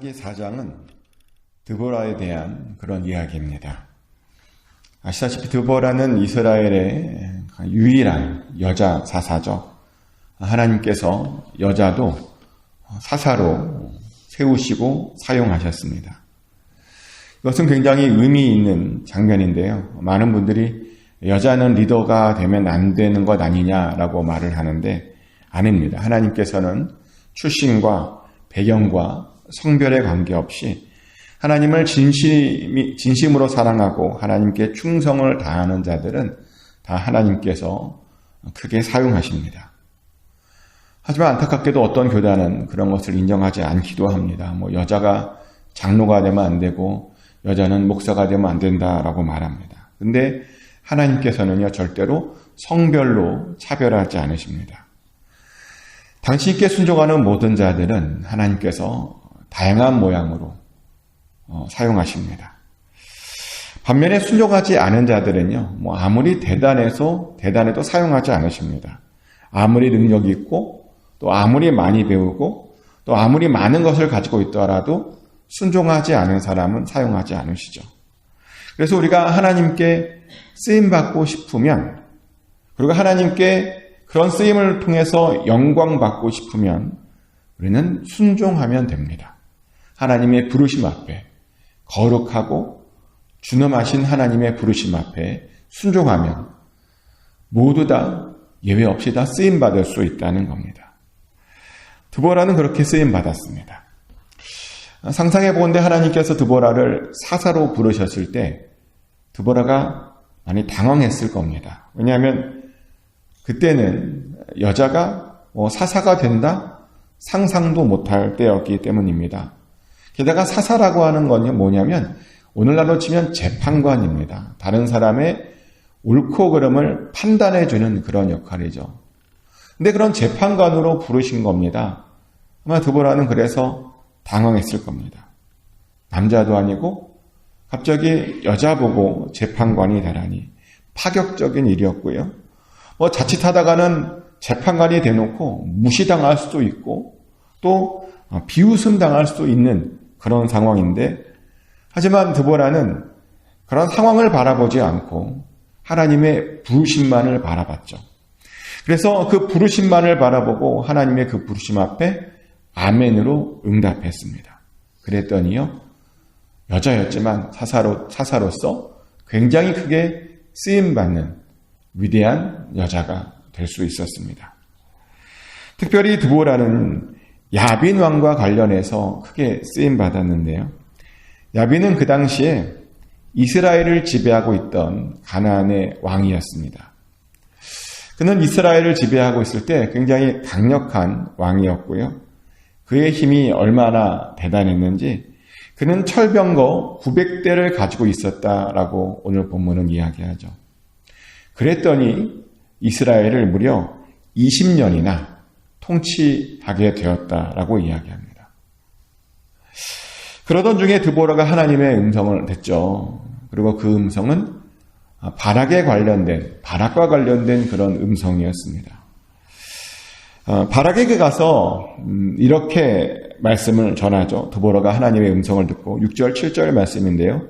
사사기 4장은 드보라에 대한 그런 이야기입니다. 아시다시피 드보라는 이스라엘의 유일한 여자 사사죠. 하나님께서 여자도 사사로 세우시고 사용하셨습니다. 이것은 굉장히 의미 있는 장면인데요. 많은 분들이 여자는 리더가 되면 안 되는 것 아니냐라고 말을 하는데 아닙니다. 하나님께서는 출신과 배경과 성별에 관계없이 하나님을 진심으로 사랑하고 하나님께 충성을 다하는 자들은 다 하나님께서 크게 사용하십니다. 하지만 안타깝게도 어떤 교단은 그런 것을 인정하지 않기도 합니다. 여자가 장로가 되면 안 되고 여자는 목사가 되면 안 된다라고 말합니다. 근데 하나님께서는요, 절대로 성별로 차별하지 않으십니다. 당신께 순종하는 모든 자들은 하나님께서 다양한 모양으로 사용하십니다. 반면에 순종하지 않은 자들은요, 아무리 대단해도 사용하지 않으십니다. 아무리 능력이 있고, 또 아무리 많이 배우고, 또 아무리 많은 것을 가지고 있더라도 순종하지 않은 사람은 사용하지 않으시죠. 그래서 우리가 하나님께 쓰임받고 싶으면, 그리고 하나님께 그런 쓰임을 통해서 영광받고 싶으면 우리는 순종하면 됩니다. 하나님의 부르심 앞에, 거룩하고 준엄하신 하나님의 부르심 앞에 순종하면 모두 다 예외 없이 다 쓰임받을 수 있다는 겁니다. 드보라는 그렇게 쓰임받았습니다. 상상해 보건대 하나님께서 드보라를 사사로 부르셨을 때 드보라가 많이 당황했을 겁니다. 왜냐하면 그때는 여자가 사사가 된다? 상상도 못할 때였기 때문입니다. 게다가 사사라고 하는 건 뭐냐면 오늘날로 치면 재판관입니다. 다른 사람의 옳고 그름을 판단해주는 그런 역할이죠. 근데 그런 재판관으로 부르신 겁니다. 아마 드보라는 그래서 당황했을 겁니다. 남자도 아니고 갑자기 여자 보고 재판관이 되라니 파격적인 일이었고요. 자칫하다가는 재판관이 돼놓고 무시당할 수도 있고 또 비웃음 당할 수도 있는 그런 상황인데, 하지만 드보라는 그런 상황을 바라보지 않고 하나님의 부르심만을 바라봤죠. 그래서 그 부르심만을 바라보고 하나님의 그 부르심 앞에 아멘으로 응답했습니다. 그랬더니요, 여자였지만 사사로서 굉장히 크게 쓰임받는 위대한 여자가 될 수 있었습니다. 특별히 드보라는 야빈 왕과 관련해서 크게 쓰임받았는데요. 야빈은 그 당시에 이스라엘을 지배하고 있던 가나안의 왕이었습니다. 그는 이스라엘을 지배하고 있을 때 굉장히 강력한 왕이었고요. 그의 힘이 얼마나 대단했는지 그는 철병거 900대를 가지고 있었다라고 오늘 본문은 이야기하죠. 그랬더니 이스라엘을 무려 20년이나 통치하게 되었다라고 이야기합니다. 그러던 중에 드보라가 하나님의 음성을 듣죠. 그리고 그 음성은 바락과 관련된 그런 음성이었습니다. 바락에게 가서 이렇게 말씀을 전하죠. 드보라가 하나님의 음성을 듣고 6절, 7절 말씀인데요.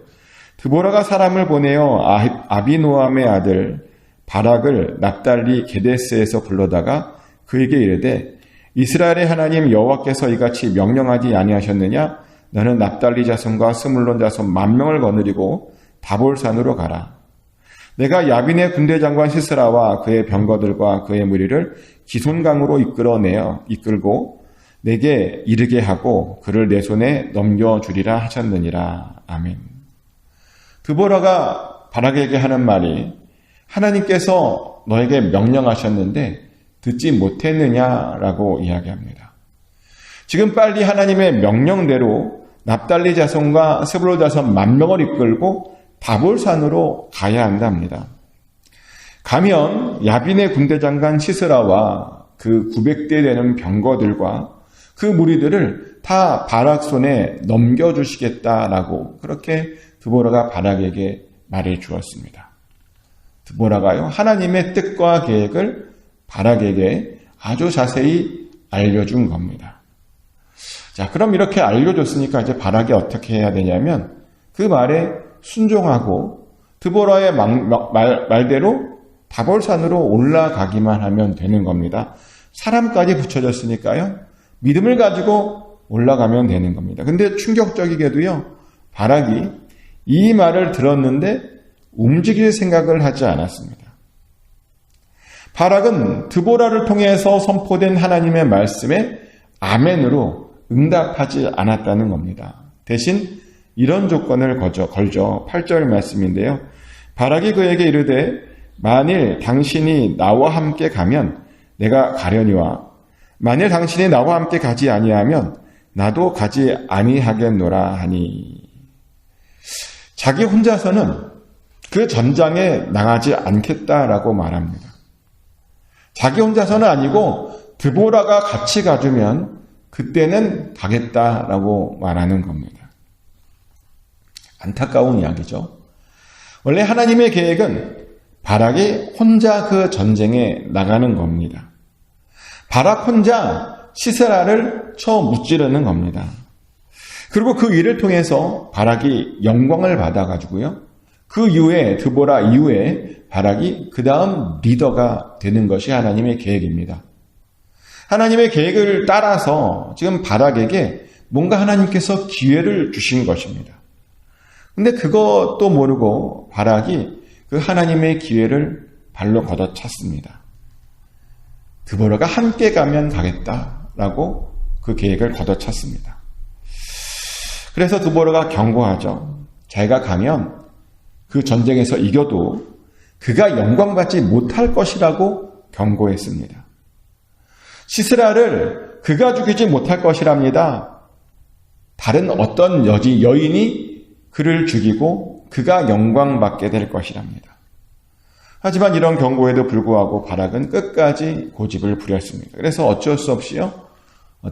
드보라가 사람을 보내어 아비노함의 아들 바락을 납달리 게데스에서 불러다가 그에게 이르되 이스라엘의 하나님 여호와께서 이같이 명령하지 아니하셨느냐? 너는 납달리 자손과 스물론 자손 10,000명을 거느리고 다볼산으로 가라. 내가 야빈의 군대 장관 시스라와 그의 병거들과 그의 무리를 기손강으로 이끌고 내게 이르게 하고 그를 내 손에 넘겨주리라 하셨느니라. 아멘. 드보라가 바락에게 하는 말이 하나님께서 너에게 명령하셨는데 듣지 못했느냐라고 이야기합니다. 지금 빨리 하나님의 명령대로 납달리 자손과 스불론 자손 10,000명을 이끌고 다볼산으로 가야 한답니다. 가면 야빈의 군대 장관 시스라와 그 900대 되는 병거들과 그 무리들을 다 바락 손에 넘겨주시겠다라고 그렇게 드보라가 바락에게 말해 주었습니다. 드보라가요, 하나님의 뜻과 계획을 바락에게 아주 자세히 알려준 겁니다. 자, 그럼 이렇게 알려줬으니까 이제 바락이 어떻게 해야 되냐면 그 말에 순종하고 드보라의 말대로 다볼산으로 올라가기만 하면 되는 겁니다. 사람까지 붙여졌으니까요. 믿음을 가지고 올라가면 되는 겁니다. 근데 충격적이게도요. 바락이 이 말을 들었는데 움직일 생각을 하지 않았습니다. 바락은 드보라를 통해서 선포된 하나님의 말씀에 아멘으로 응답하지 않았다는 겁니다. 대신 이런 조건을 걸죠. 8절 말씀인데요. 바락이 그에게 이르되 만일 당신이 나와 함께 가면 내가 가려니와 만일 당신이 나와 함께 가지 아니하면 나도 가지 아니하겠노라 하니. 자기 혼자서는 그 전장에 나가지 않겠다라고 말합니다. 자기 혼자서는 아니고 드보라가 같이 가주면 그때는 가겠다라고 말하는 겁니다. 안타까운 이야기죠. 원래 하나님의 계획은 바락이 혼자 그 전쟁에 나가는 겁니다. 바락 혼자 시세라를 쳐 무찌르는 겁니다. 그리고 그 일을 통해서 바락이 영광을 받아가지고요. 그 이후에 드보라 이후에 바락이 그 다음 리더가 되는 것이 하나님의 계획입니다. 하나님의 계획을 따라서 지금 바락에게 뭔가 하나님께서 기회를 주신 것입니다. 근데 그것도 모르고 바락이 그 하나님의 기회를 발로 걷어찼습니다. 드보라가 함께 가면 가겠다라고 그 계획을 걷어찼습니다. 그래서 드보라가 경고하죠. 자기가 가면 그 전쟁에서 이겨도 그가 영광받지 못할 것이라고 경고했습니다. 시스라를 그가 죽이지 못할 것이랍니다. 다른 어떤 여인이 그를 죽이고 그가 영광받게 될 것이랍니다. 하지만 이런 경고에도 불구하고 바락은 끝까지 고집을 부렸습니다. 그래서 어쩔 수 없이요.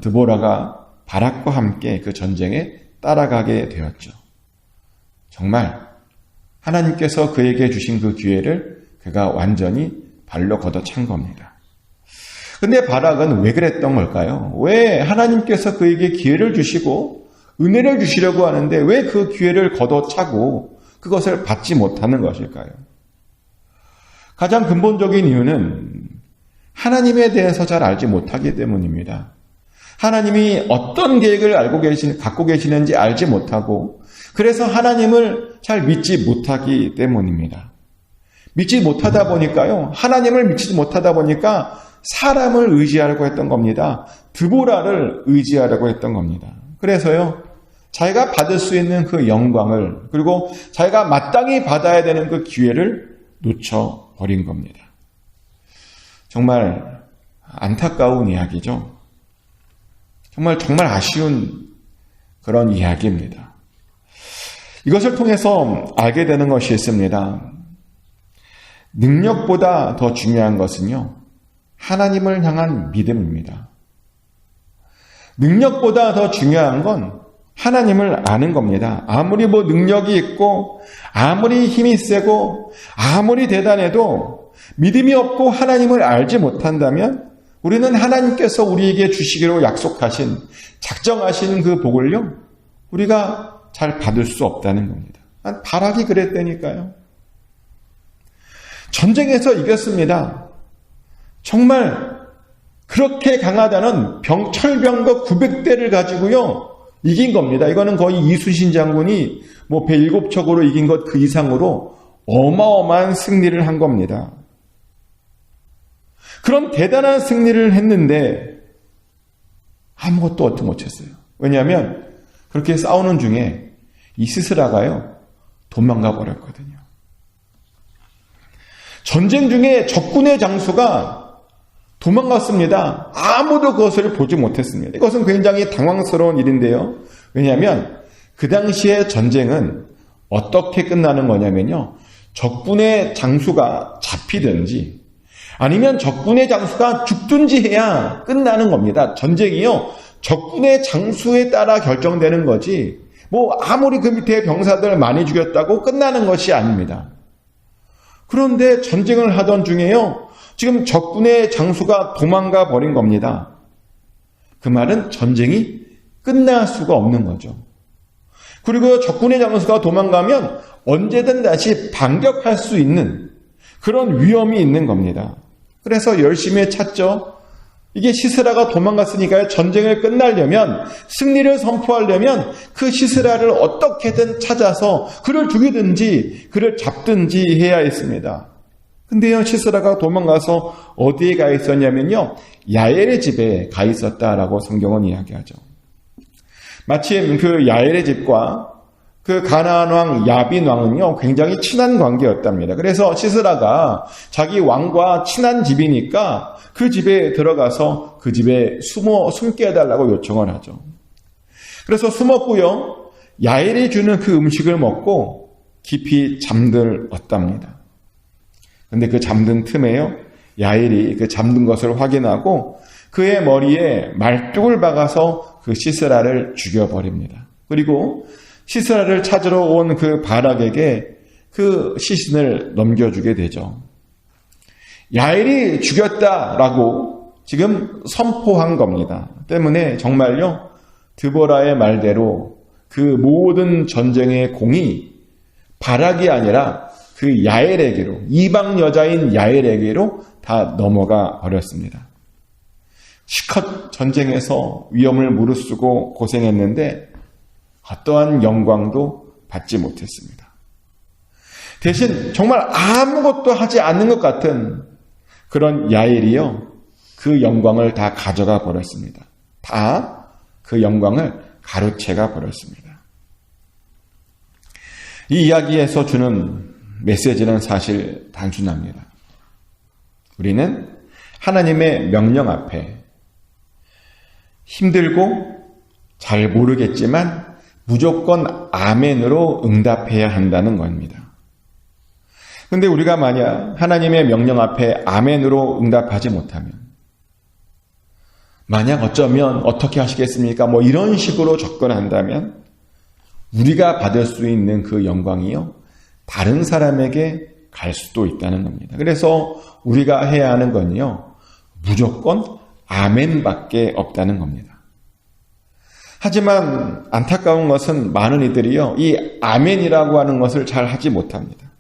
드보라가 바락과 함께 그 전쟁에 따라가게 되었죠. 정말 하나님께서 그에게 주신 그 기회를 그가 완전히 발로 걷어찬 겁니다. 근데 바락은 왜 그랬던 걸까요? 왜 하나님께서 그에게 기회를 주시고 은혜를 주시려고 하는데 왜 그 기회를 걷어차고 그것을 받지 못하는 것일까요? 가장 근본적인 이유는 하나님에 대해서 잘 알지 못하기 때문입니다. 하나님이 어떤 계획을 갖고 계시는지 알지 못하고 그래서 하나님을 잘 믿지 못하기 때문입니다. 믿지 못하다 보니까요. 하나님을 믿지 못하다 보니까 사람을 의지하려고 했던 겁니다. 드보라를 의지하려고 했던 겁니다. 그래서요. 자기가 받을 수 있는 그 영광을 그리고 자기가 마땅히 받아야 되는 그 기회를 놓쳐버린 겁니다. 정말 안타까운 이야기죠. 정말 아쉬운 그런 이야기입니다. 이것을 통해서 알게 되는 것이 있습니다. 능력보다 더 중요한 것은요. 하나님을 향한 믿음입니다. 능력보다 더 중요한 건 하나님을 아는 겁니다. 아무리 능력이 있고 아무리 힘이 세고 아무리 대단해도 믿음이 없고 하나님을 알지 못한다면 우리는 하나님께서 우리에게 주시기로 약속하신 작정하신 그 복을요. 우리가 잘 받을 수 없다는 겁니다. 바락이 그랬다니까요. 전쟁에서 이겼습니다. 정말 그렇게 강하다는 철병거 900대를 가지고요. 이긴 겁니다. 이거는 거의 이순신 장군이 배 7척으로 이긴 것 그 이상으로 어마어마한 승리를 한 겁니다. 그런 대단한 승리를 했는데 아무것도 얻지 못했어요. 왜냐하면 그렇게 싸우는 중에 이 시스라가요. 도망가 버렸거든요. 전쟁 중에 적군의 장수가 도망갔습니다. 아무도 그것을 보지 못했습니다. 이것은 굉장히 당황스러운 일인데요. 왜냐하면 그 당시의 전쟁은 어떻게 끝나는 거냐면요. 적군의 장수가 잡히든지 아니면 적군의 장수가 죽든지 해야 끝나는 겁니다. 전쟁이요. 적군의 장수에 따라 결정되는 거지 아무리 그 밑에 병사들 많이 죽였다고 끝나는 것이 아닙니다. 그런데 전쟁을 하던 중에요. 지금 적군의 장수가 도망가 버린 겁니다. 그 말은 전쟁이 끝날 수가 없는 거죠. 그리고 적군의 장수가 도망가면 언제든 다시 반격할 수 있는 그런 위험이 있는 겁니다. 그래서 열심히 찾죠. 이게 시스라가 도망갔으니까요. 전쟁을 끝나려면, 승리를 선포하려면 그 시스라를 어떻게든 찾아서 그를 죽이든지 그를 잡든지 해야 했습니다. 근데요, 시스라가 도망가서 어디에 가 있었냐면요, 야엘의 집에 가 있었다라고 성경은 이야기하죠. 마침 그 야엘의 집과 그 가나안 왕 야빈 왕은요, 굉장히 친한 관계였답니다. 그래서 시스라가 자기 왕과 친한 집이니까 그 집에 들어가서 그 집에 숨게 해달라고 요청을 하죠. 그래서 숨었고요, 야엘이 주는 그 음식을 먹고 깊이 잠들었답니다. 근데 그 잠든 틈에요, 야엘이 그 잠든 것을 확인하고 그의 머리에 말뚝을 박아서 그 시스라를 죽여버립니다. 그리고 시스라를 찾으러 온 그 바락에게 그 시신을 넘겨주게 되죠. 야엘이 죽였다라고 지금 선포한 겁니다. 때문에 정말요, 드보라의 말대로 그 모든 전쟁의 공이 바락이 아니라 그 야엘에게로, 이방 여자인 야엘에게로 다 넘어가 버렸습니다. 실컷 전쟁에서 위험을 무릅쓰고 고생했는데 어떠한 영광도 받지 못했습니다. 대신 정말 아무것도 하지 않는 것 같은 그런 야엘이요, 그 영광을 다 가져가 버렸습니다. 다 그 영광을 가로채가 버렸습니다. 이 이야기에서 주는 메시지는 사실 단순합니다. 우리는 하나님의 명령 앞에 힘들고 잘 모르겠지만 무조건 아멘으로 응답해야 한다는 겁니다. 근데 우리가 만약 하나님의 명령 앞에 아멘으로 응답하지 못하면, 만약 어쩌면 어떻게 하시겠습니까? 뭐 이런 식으로 접근한다면 우리가 받을 수 있는 그 영광이요, 다른 사람에게 갈 수도 있다는 겁니다. 그래서 우리가 해야 하는 건요, 무조건 아멘밖에 없다는 겁니다. 하지만 안타까운 것은 많은 이들이요, 이 아멘이라고 하는 것을 잘 하지 못합니다.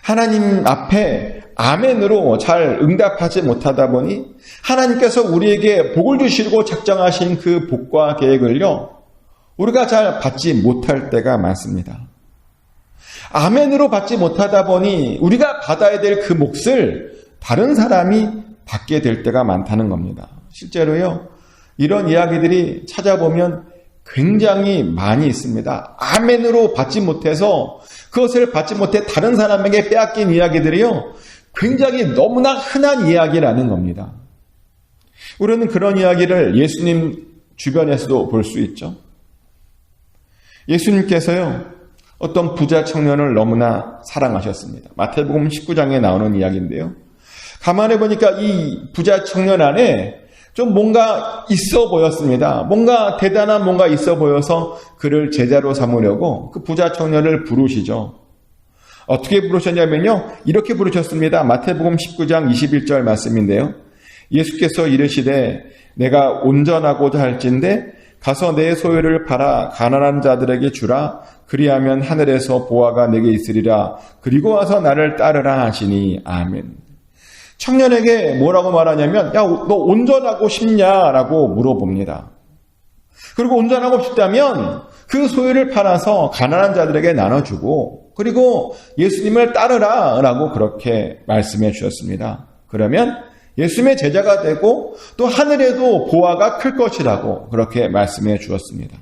하나님 앞에 아멘으로 잘 응답하지 못하다 보니 하나님께서 우리에게 복을 주시고 작정하신 그 복과 계획을요, 우리가 잘 받지 못할 때가 많습니다. 아멘으로 받지 못하다 보니 우리가 받아야 될 그 몫을 다른 사람이 받게 될 때가 많다는 겁니다. 실제로요, 이런 이야기들이 찾아보면 굉장히 많이 있습니다. 아멘으로 받지 못해서 그것을 받지 못해 다른 사람에게 빼앗긴 이야기들이요, 굉장히 너무나 흔한 이야기라는 겁니다. 우리는 그런 이야기를 예수님 주변에서도 볼 수 있죠. 예수님께서요, 어떤 부자 청년을 너무나 사랑하셨습니다. 마태복음 19장에 나오는 이야기인데요, 가만히 보니까 이 부자 청년 안에 좀 뭔가 있어 보였습니다. 뭔가 대단한 뭔가 있어 보여서 그를 제자로 삼으려고 그 부자 청년을 부르시죠. 어떻게 부르셨냐면요, 이렇게 부르셨습니다. 마태복음 19장 21절 말씀인데요, 예수께서 이르시되 내가 온전하고자 할진대 가서 내 소유를 팔아 가난한 자들에게 주라. 그리하면 하늘에서 보화가 내게 있으리라. 그리고 와서 나를 따르라 하시니 아멘. 청년에게 뭐라고 말하냐면, 야, 너 온전하고 싶냐라고 물어봅니다. 그리고 온전하고 싶다면 그 소유를 팔아서 가난한 자들에게 나눠주고, 그리고 예수님을 따르라라고 그렇게 말씀해 주셨습니다. 그러면 예수님의 제자가 되고 또 하늘에도 보화가 클 것이라고 그렇게 말씀해 주었습니다.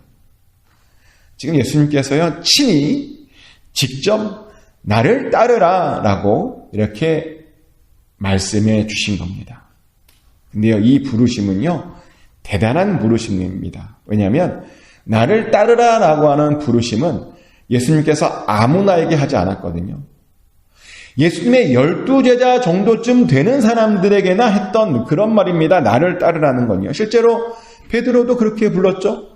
지금 예수님께서요, 친히 직접 나를 따르라라고 이렇게 말씀해 주신 겁니다. 근데요, 이 부르심은요, 대단한 부르심입니다. 왜냐하면 나를 따르라라고 하는 부르심은 예수님께서 아무나에게 하지 않았거든요. 예수님의 12제자 정도쯤 되는 사람들에게나 했던 그런 말입니다. 나를 따르라는 건요. 실제로 베드로도 그렇게 불렀죠.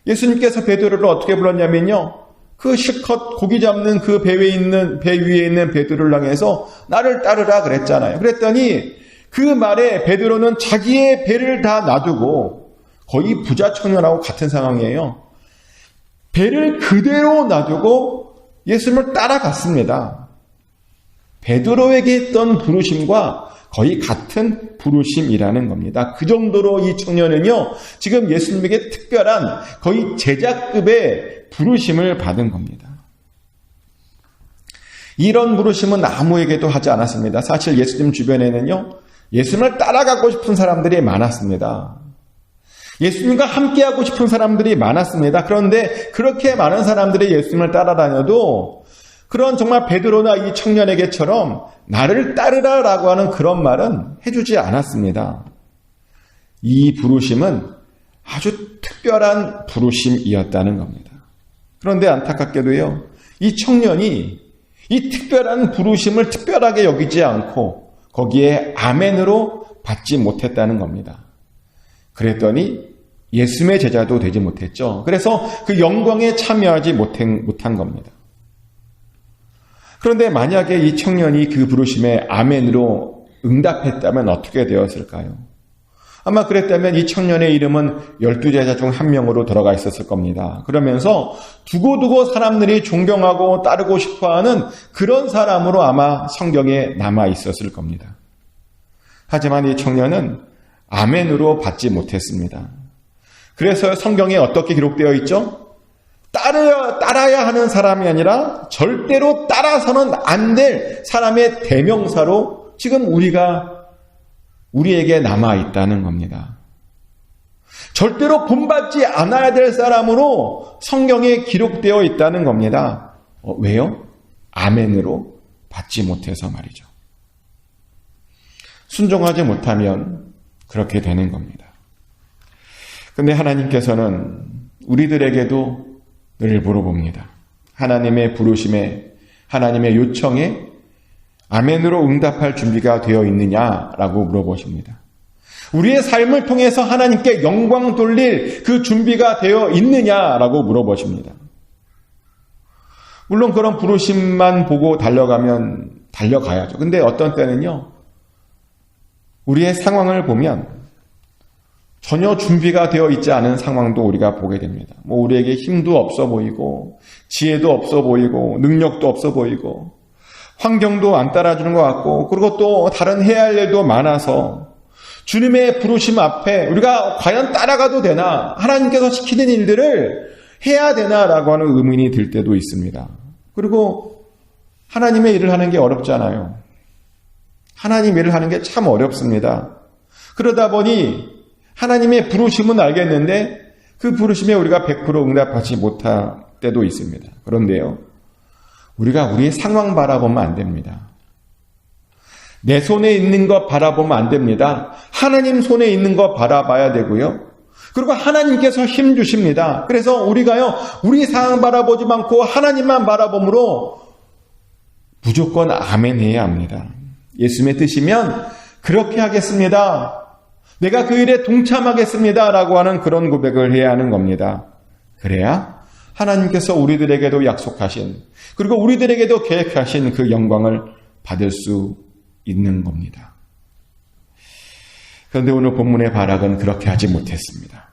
예수님께서 베드로를 어떻게 불렀냐면요, 그 실컷 고기 잡는 그 배 위에 있는 베드로를 향해서 나를 따르라 그랬잖아요. 그랬더니 그 말에 베드로는 자기의 배를 다 놔두고 거의 부자 청년하고 같은 상황이에요. 배를 그대로 놔두고 예수님을 따라갔습니다. 베드로에게 했던 부르심과 거의 같은 부르심이라는 겁니다. 그 정도로 이 청년은요, 지금 예수님에게 특별한 거의 제자급의 부르심을 받은 겁니다. 이런 부르심은 아무에게도 하지 않았습니다. 사실 예수님 주변에는요, 예수님을 따라가고 싶은 사람들이 많았습니다. 예수님과 함께하고 싶은 사람들이 많았습니다. 그런데 그렇게 많은 사람들이 예수님을 따라다녀도 그런 정말 베드로나 이 청년에게처럼 나를 따르라라고 하는 그런 말은 해주지 않았습니다. 이 부르심은 아주 특별한 부르심이었다는 겁니다. 그런데 안타깝게도요, 이 청년이 이 특별한 부르심을 특별하게 여기지 않고 거기에 아멘으로 받지 못했다는 겁니다. 그랬더니 예수님의 제자도 되지 못했죠. 그래서 그 영광에 참여하지 못한 겁니다. 그런데 만약에 이 청년이 그 부르심에 아멘으로 응답했다면 어떻게 되었을까요? 아마 그랬다면 이 청년의 이름은 12제자 중 한 명으로 들어가 있었을 겁니다. 그러면서 두고두고 사람들이 존경하고 따르고 싶어하는 그런 사람으로 아마 성경에 남아 있었을 겁니다. 하지만 이 청년은 아멘으로 받지 못했습니다. 그래서 성경에 어떻게 기록되어 있죠? 따라야 하는 사람이 아니라 절대로 따라서는 안 될 사람의 대명사로 지금 우리에게 남아 있다는 겁니다. 절대로 본받지 않아야 될 사람으로 성경에 기록되어 있다는 겁니다. 왜요? 아멘으로 받지 못해서 말이죠. 순종하지 못하면 그렇게 되는 겁니다. 근데 하나님께서는 우리들에게도 늘 물어봅니다. 하나님의 부르심에, 하나님의 요청에 아멘으로 응답할 준비가 되어 있느냐라고 물어보십니다. 우리의 삶을 통해서 하나님께 영광 돌릴 그 준비가 되어 있느냐라고 물어보십니다. 물론 그런 부르심만 보고 달려가면 달려가야죠. 근데 어떤 때는요, 우리의 상황을 보면 전혀 준비가 되어 있지 않은 상황도 우리가 보게 됩니다. 우리에게 힘도 없어 보이고, 지혜도 없어 보이고, 능력도 없어 보이고, 환경도 안 따라주는 것 같고, 그리고 또 다른 해야 할 일도 많아서 주님의 부르심 앞에 우리가 과연 따라가도 되나, 하나님께서 시키는 일들을 해야 되나라고 하는 의문이 들 때도 있습니다. 그리고 하나님의 일을 하는 게 어렵잖아요. 하나님 일을 하는 게 참 어렵습니다. 그러다 보니 하나님의 부르심은 알겠는데 그 부르심에 우리가 100% 응답하지 못할 때도 있습니다. 그런데요, 우리가 우리의 상황 바라보면 안 됩니다. 내 손에 있는 것 바라보면 안 됩니다. 하나님 손에 있는 것 바라봐야 되고요. 그리고 하나님께서 힘 주십니다. 그래서 우리가요, 우리 상황 바라보지 않고 하나님만 바라봄으로 무조건 아멘 해야 합니다. 예수님의 뜻이면 그렇게 하겠습니다. 내가 그 일에 동참하겠습니다. 라고 하는 그런 고백을 해야 하는 겁니다. 그래야 하나님께서 우리들에게도 약속하신, 그리고 우리들에게도 계획하신 그 영광을 받을 수 있는 겁니다. 그런데 오늘 본문의 바락은 그렇게 하지 못했습니다.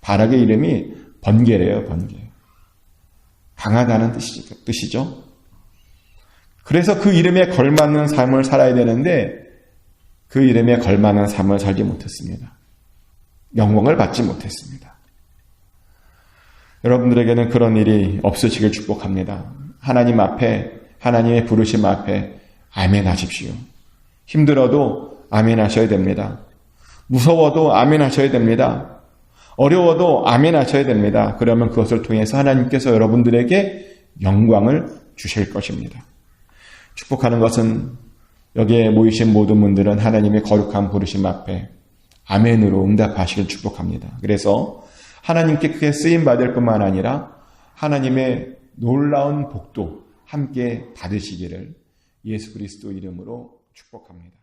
바락의 이름이 번개래요, 번개. 강하다는 뜻이죠. 그래서 그 이름에 걸맞는 삶을 살아야 되는데 그 이름에 걸맞는 삶을 살지 못했습니다. 영광을 받지 못했습니다. 여러분들에게는 그런 일이 없으시길 축복합니다. 하나님 앞에, 하나님의 부르심 앞에 아멘 하십시오. 힘들어도 아멘 하셔야 됩니다. 무서워도 아멘 하셔야 됩니다. 어려워도 아멘 하셔야 됩니다. 그러면 그것을 통해서 하나님께서 여러분들에게 영광을 주실 것입니다. 축복하는 것은 여기에 모이신 모든 분들은 하나님의 거룩한 부르심 앞에 아멘으로 응답하시길 축복합니다. 그래서 하나님께 크게 쓰임받을 뿐만 아니라 하나님의 놀라운 복도 함께 받으시기를 예수 그리스도 이름으로 축복합니다.